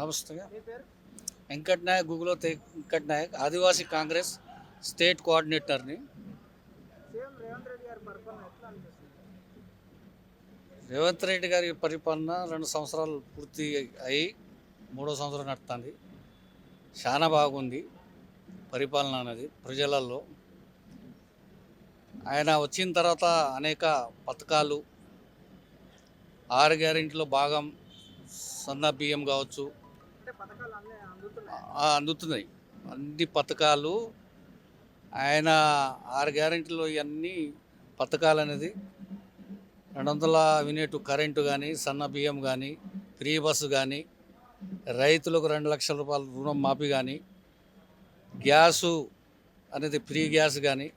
నమస్తే. మీ పేరు? వెంకట్ నాయక్, గూగుల్లో వెంకట్ నాయక్, ఆదివాసీ కాంగ్రెస్ స్టేట్ కోఆర్డినేటర్ని. సీఎం రేవంత్ రెడ్డి గారి పరిపాలన ఎట్లా అనిపిస్తుంది? రేవంత్ రెడ్డి గారి పరిపాలన 2 సంవత్సరాలు పూర్తి అయి 3వ సంవత్సరం నడుస్తుంది. చాలా బాగుంది పరిపాలన అనేది ప్రజలలో. ఆయన వచ్చిన తర్వాత అనేక పథకాలు, 6 గ్యారెంటీలో భాగం సన్న బియ్యం కావచ్చు, అంటే పథకాలు అన్నీ అందుతున్నాయి. అందుతున్నాయి. అన్ని పథకాలు ఆయన 6 గ్యారెంటీలో ఇవన్నీ పథకాలు అనేది 200 యూనిట్ కరెంటు కానీ, సన్న బియ్యం కానీ, ఫ్రీ బస్సు కానీ, రైతులకు 2 లక్షల రూపాయల రుణం మాఫీ కానీ, గ్యాసు అనేది ఫ్రీ గ్యాస్ కానీ,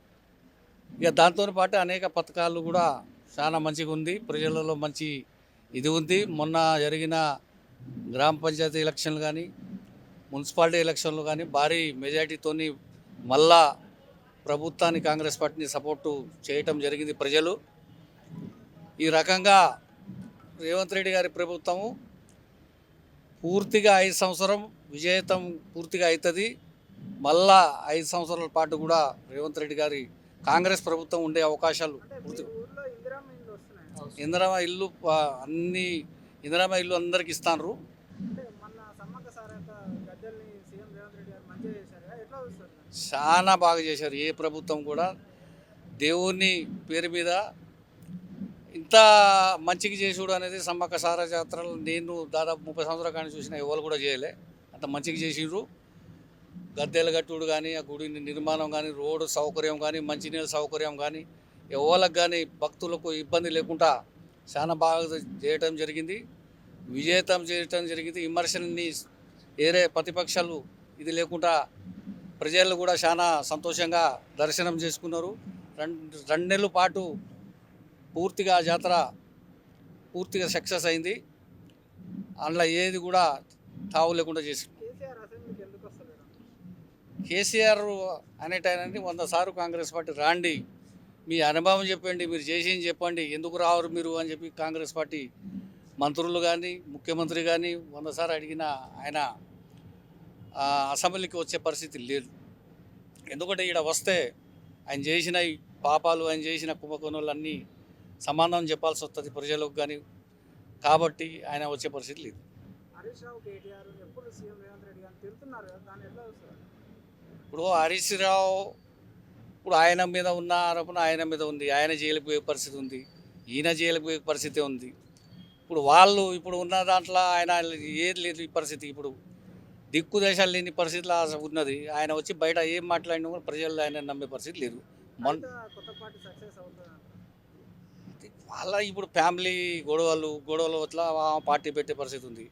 ఇక దాంతో పాటు అనేక పథకాలు కూడా చాలా మంచిగా ఉంది. ప్రజలలో మంచి ఇది ఉంది. మొన్న జరిగిన గ్రామ పంచాయతీ ఎలక్షన్లు కానీ, మున్సిపాలిటీ ఎలక్షన్లు కానీ భారీ మెజార్టీతోని మళ్ళా ప్రభుత్వాన్ని, కాంగ్రెస్ పార్టీని సపోర్టు చేయటం జరిగింది ప్రజలు. ఈ రకంగా రేవంత్ రెడ్డి గారి ప్రభుత్వము పూర్తిగా 5 సంవత్సరం విజయతం పూర్తిగా అవుతుంది. మళ్ళా 5 సంవత్సరాల పాటు కూడా రేవంత్ రెడ్డి గారి కాంగ్రెస్ ప్రభుత్వం ఉండే అవకాశాలు ఊర్లో ఇందిరమ్మ ఇల్లు వస్తున్నాయి. ఇందిరమ్మ ఇల్లు అన్ని ఇందిరమ్మ ఇల్లు అందరికి ఇస్తాను. అంటే మొన్న సమ్మక్క సారక్క గద్దెల్ని సీఎం రేవంత్ రెడ్డి గారు మంచిగా చేశారు. ఎట్లా చూస్తారు? చాలా బాగా చేశారు. ఏ ప్రభుత్వం కూడా దేవుని పేరు మీద ఇంత మంచిగా చేసుడు అనేది సమ్మక్క సార జాతరలు నేను దాదాపు 30 సంవత్సరాల కానీ చూసిన ఎవరు కూడా చేయలే. అంత మంచిగా చేసిండ్రు. గద్దెల గట్టుడు కానీ, ఆ గుడి నిర్మాణం కానీ, రోడ్డు సౌకర్యం కానీ, మంచినీళ్ళ సౌకర్యం కానీ, ఎవరికి కానీ భక్తులకు ఇబ్బంది లేకుండా చాలా బాగా చేయటం జరిగింది. విజేతం చేయటం జరిగింది. విమర్శల్ని ఏరే ప్రతిపక్షాలు ఇది లేకుండా ప్రజలు కూడా చాలా సంతోషంగా దర్శనం చేసుకున్నారు. 2 నెలల పాటు పూర్తిగా జాతర పూర్తిగా సక్సెస్ అయింది. అందులో ఏది కూడా తావు లేకుండా చేసి కేసీఆర్ అసెంబ్లీకి ఎందుకు వస్తలేరు? కేసీఆర్ అనేటాయనని 100 సార్లు కాంగ్రెస్ పార్టీ రాండి, మీ అనుభవం చెప్పండి, మీరు చేసింది చెప్పండి, ఎందుకు రావరు మీరు అని చెప్పి కాంగ్రెస్ పార్టీ మంత్రులు కానీ, ముఖ్యమంత్రి కానీ 100 సార్లు అడిగినా ఆయన అసెంబ్లీకి వచ్చే పరిస్థితి లేదు. ఎందుకంటే ఇక్కడ వస్తే ఆయన చేసిన ఈ పాపాలు, ఆయన చేసిన కుంభకోణాలన్నీ సమాధానం చెప్పాల్సి వస్తుంది ప్రజలకు కానీ. కాబట్టి ఆయన వచ్చే పరిస్థితి లేదు. హరీష్ రావు, కేటీఆర్ ఎప్పుడు సీఎం రేవంత్ రెడ్డి గారిని తిడుతున్నారు కదా, దాన్ని ఎట్లా చూస్తారు? ఇప్పుడు హరీష్ రావు ఇప్పుడు ఆయన మీద ఉన్న ఆరోపణ ఆయన మీద ఉంది. ఆయన జైలుకు పోయే పరిస్థితి ఉంది, ఈయన జైలుకు పోయే పరిస్థితి ఉంది. ఇప్పుడు వాళ్ళు ఇప్పుడు ఉన్న దాంట్లో ఆయన ఏది లేదు ఈ పరిస్థితి. ఇప్పుడు దిక్కు దేశాలు లేని పరిస్థితిలో ఉన్నది. ఆయన వచ్చి బయట ఏం మాట్లాడినా కూడా ప్రజలు ఆయన నమ్మే పరిస్థితి లేదు. కొత్త పార్టీ సక్సెస్ అవుతుంది. వాళ్ళ ఇప్పుడు ఫ్యామిలీ గొడవలు అట్లా పార్టీ పెట్టే పరిస్థితి ఉంది.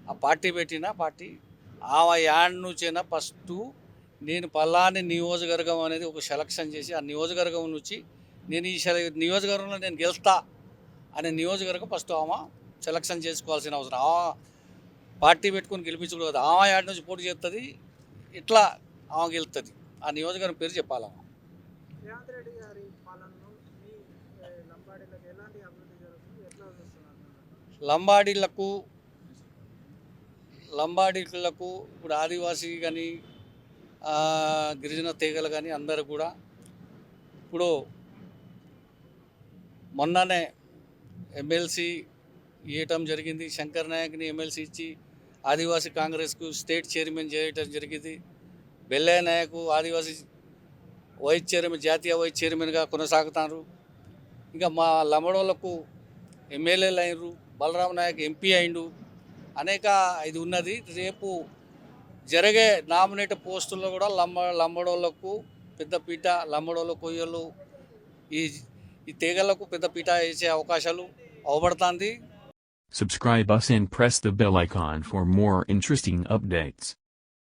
ఆ పార్టీ పెట్టిన పార్టీ ఆమె యాడ్ నుంచైనా ఫస్ట్ నేను పలాని నియోజకవర్గం అనేది ఒక సెలక్షన్ చేసి ఆ నియోజకవర్గం నుంచి నేను ఈ నియోజకవర్గంలో నేను గెలుస్తా అనే నియోజకవర్గం ఫస్ట్ ఆమె సెలక్షన్ చేసుకోవాల్సిన అవసరం. ఆ పార్టీ పెట్టుకొని గెలిపించకూడదు కదా. ఆమె యాడ్ నుంచి పోటీ చేస్తుంది, ఇట్లా ఆమె గెలుస్తుంది. ఆ నియోజకవర్గం పేరు చెప్పాలి. రేవంత్ రెడ్డి గారి పాలనలో మీ లంబాడీలకు ఎలాంటి అభివృద్ధి జరుగుతుంది, ఎట్లా చూస్తున్నారు? లంబాడీలకు ఇప్పుడు ఆదివాసీ కానీ, గిరిజన తెగలు కానీ అందరూ కూడా ఇప్పుడు మొన్ననే ఎమ్మెల్సీ ఇవ్వటం జరిగింది. శంకర్ నాయక్ని ఎమ్మెల్సీ ఇచ్చి ఆదివాసీ కాంగ్రెస్కు స్టేట్ చైర్మన్ చేయటం జరిగింది. బెల్లయ్య నాయకు ఆదివాసీ వైస్ చైర్మన్, జాతీయ వైస్ చైర్మన్గా కొనసాగుతారు. ఇంకా మా లంబడోళ్లకు ఎమ్మెల్యేలు అయినరు. బలరాం నాయక్ ఎంపీ అయిండు. అనేక ఇది ఉన్నది. రేపు జరిగే నామినేట్ పోస్టుల్లో కూడా లంబడోళ్లకు పెద్దపీట, లంబడోళ్ళ కొయ్యలు ఈ తెగలకు పెద్దపీట వేసే అవకాశాలు అవబడుతుంది. Subscribe us and press the bell icon for more interesting updates.